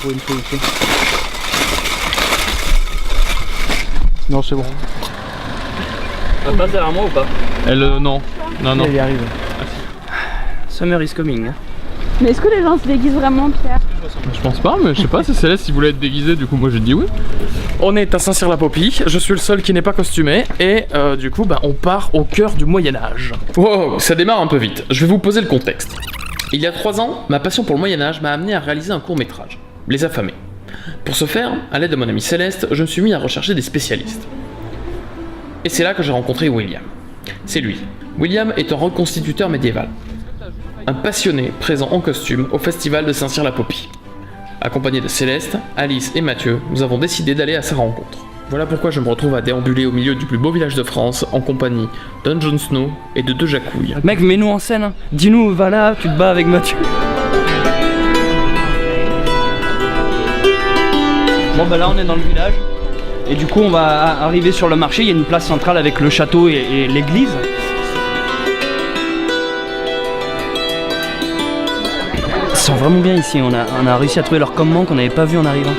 trouver une solution. Non, c'est bon. Ça va passer à moi ou pas? Non. Elle y arrive. Summer is coming. Mais est-ce que les gens se déguisent vraiment, Pierre? Je pense pas, mais je sais pas, c'est Céleste qui voulait être déguisée, du coup moi j'ai dit oui. On est à Saint-Cyr-la-Popie, je suis le seul qui n'est pas costumé et du coup on part au cœur du Moyen-Âge. Wow, ça démarre un peu vite, je vais vous poser le contexte. Il y a 3 ans, ma passion pour le Moyen-Âge m'a amené à réaliser un court-métrage, Les Affamés. Pour ce faire, à l'aide de mon amie Céleste, je me suis mis à rechercher des spécialistes. Et c'est là que j'ai rencontré William. C'est lui. William est un reconstituteur médiéval. Un passionné présent en costume au festival de Saint-Cyr-la-Popie. Accompagné de Céleste, Alice et Mathieu, nous avons décidé d'aller à sa rencontre. Voilà pourquoi je me retrouve à déambuler au milieu du plus beau village de France en compagnie d'un Jon Snow et de 2 Jacouilles. Mec, mets-nous en scène, hein. Dis-nous, va là, tu te bats avec Mathieu. Bon bah là on est dans le village. Et du coup on va arriver sur le marché, il y a une place centrale avec le château et l'église. Ils sont vraiment bien ici, on a réussi à trouver leur campement qu'on n'avait pas vu en arrivant.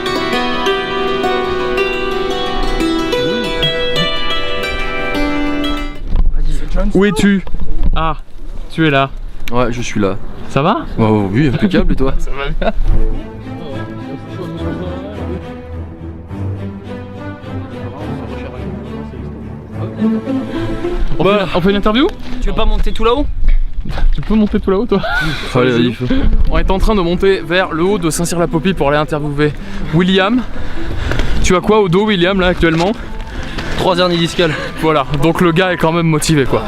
Où es-tu? Ah, tu es là. Ouais, je suis là. Ça va? Oh oui, impeccable et toi? Ça va bien. On fait une interview? Tu veux pas monter tout là-haut? Tu peux monter tout là-haut toi? Allez, vas-y. On est en train de monter vers le haut de Saint-Cyr-la-Popie pour aller interviewer William. Tu as quoi au dos William là actuellement? 3 hernies discales. Voilà, donc le gars est quand même motivé quoi.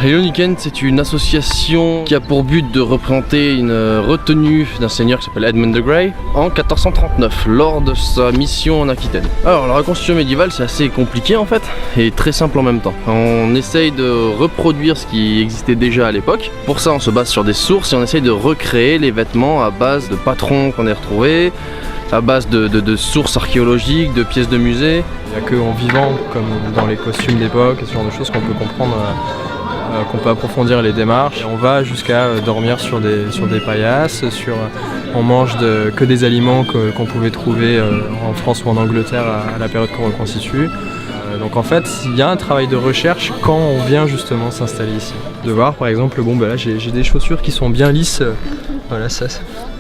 Leoniken, c'est une association qui a pour but de représenter une retenue d'un seigneur qui s'appelle Edmund de Grey en 1439 lors de sa mission en Aquitaine. Alors la reconstitution médiévale c'est assez compliqué en fait et très simple en même temps. On essaye de reproduire ce qui existait déjà à l'époque. Pour ça on se base sur des sources et on essaye de recréer les vêtements à base de patrons qu'on a retrouvés, à base de sources archéologiques, de pièces de musée. Il n'y a qu'en vivant, comme dans les costumes d'époque, ce genre de choses qu'on peut comprendre, qu'on peut approfondir les démarches. Et on va jusqu'à dormir sur des paillasses, on mange que des aliments qu'on pouvait trouver en France ou en Angleterre à la période qu'on reconstitue. Donc en fait, il y a un travail de recherche quand on vient justement s'installer ici. De voir par exemple, bon ben là j'ai des chaussures qui sont bien lisses. Voilà, ça,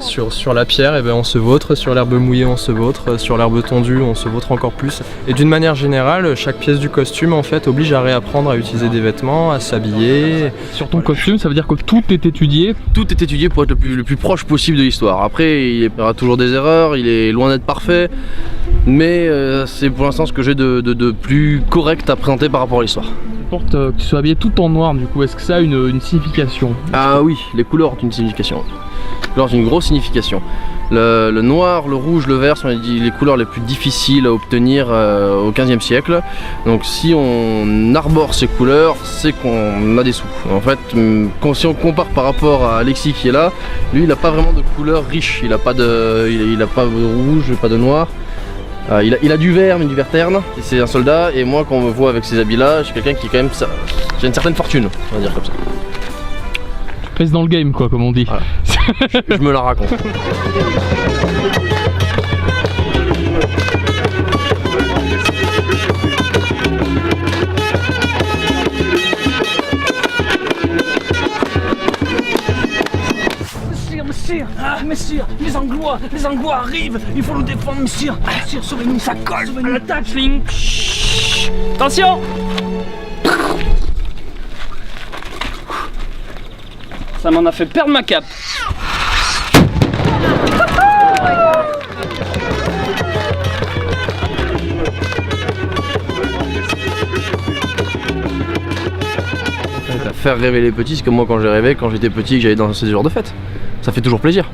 sur la pierre, et ben on se vautre, sur l'herbe mouillée on se vautre, sur l'herbe tondue on se vautre encore plus. Et d'une manière générale, chaque pièce du costume en fait oblige à réapprendre à utiliser des vêtements, à s'habiller. Sur ton costume, ça veut dire que tout est étudié? Tout est étudié pour être le plus proche possible de l'histoire. Après, il y aura toujours des erreurs, il est loin d'être parfait, mais c'est pour l'instant ce que j'ai de plus correct à présenter par rapport à l'histoire. Porte que tu sois habillé tout en noir, du coup, est-ce que ça a une signification? Ah oui, les couleurs ont une signification. Les couleurs ont une grosse signification. Le noir, le rouge, le vert sont les couleurs les plus difficiles à obtenir au XVe siècle. Donc si on arbore ces couleurs, c'est qu'on a des sous. En fait, si on compare par rapport à Alexis qui est là, lui il n'a pas vraiment de couleurs riches. Il n'a pas de rouge, pas de noir. Il a du vert, mais du vert terne. C'est un soldat, et moi, quand on me voit avec ces habits-là, je suis quelqu'un qui, quand même, qui a une certaine fortune, on va dire comme ça. Tu pèses dans le game, quoi, comme on dit. Voilà. je me la raconte. Messire, les Anglois arrivent, il faut nous défendre, messire. Messire, sauvez-nous, ça colle, à l'attaque, Schling. Attention. Ça m'en a fait perdre ma cape. Faire rêver les petits, c'est comme moi quand j'ai rêvé, quand j'étais petit, que j'allais dans ces genres de fêtes. Ça fait toujours plaisir.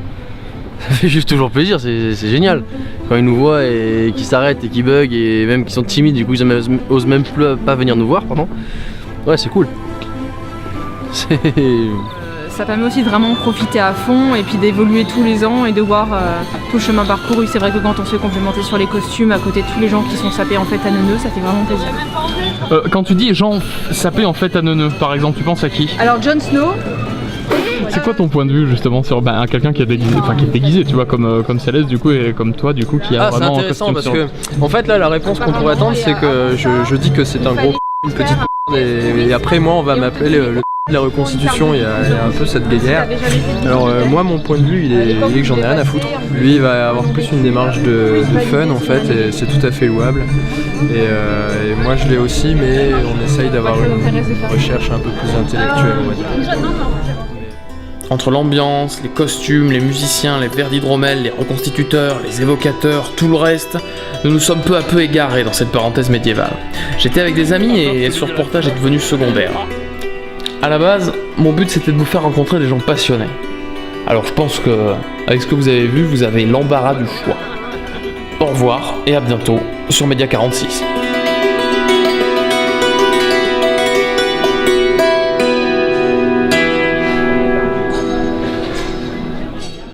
Ça fait juste toujours plaisir, c'est génial. Quand ils nous voient et qu'ils s'arrêtent et qu'ils bug et même qu'ils sont timides, du coup ils osent même pas venir nous voir, pardon. Ouais, c'est cool. Ça permet aussi de vraiment profiter à fond et puis d'évoluer tous les ans et de voir tout le chemin parcouru. C'est vrai que quand on se fait complémenter sur les costumes à côté de tous les gens qui sont sapés en fait à neuneux, ça fait vraiment plaisir. Quand tu dis gens sapés en fait à neuneux, par exemple, tu penses à qui? Alors Jon Snow, C'est quoi ton point de vue justement sur quelqu'un qui est déguisé, tu vois, comme Céleste du coup et comme toi du coup qui a Ah, c'est vraiment un intéressant costume parce que en fait là la réponse qu'on pourrait attendre c'est que je dis que c'est un gros une petite et après moi on va m'appeler le de la reconstitution, il y a un peu cette guéguerre. Alors moi mon point de vue il est que j'en ai rien à foutre. Lui il va avoir plus une démarche de fun en fait et c'est tout à fait louable. Et moi je l'ai aussi mais on essaye d'avoir une recherche un peu plus intellectuelle on va dire. Entre l'ambiance, les costumes, les musiciens, les verres d'hydromel, les reconstituteurs, les évocateurs, tout le reste, nous nous sommes peu à peu égarés dans cette parenthèse médiévale. J'étais avec des amis et ce reportage est devenu secondaire. À la base, mon but c'était de vous faire rencontrer des gens passionnés. Alors je pense que, avec ce que vous avez vu, vous avez l'embarras du choix. Au revoir et à bientôt sur Média 46.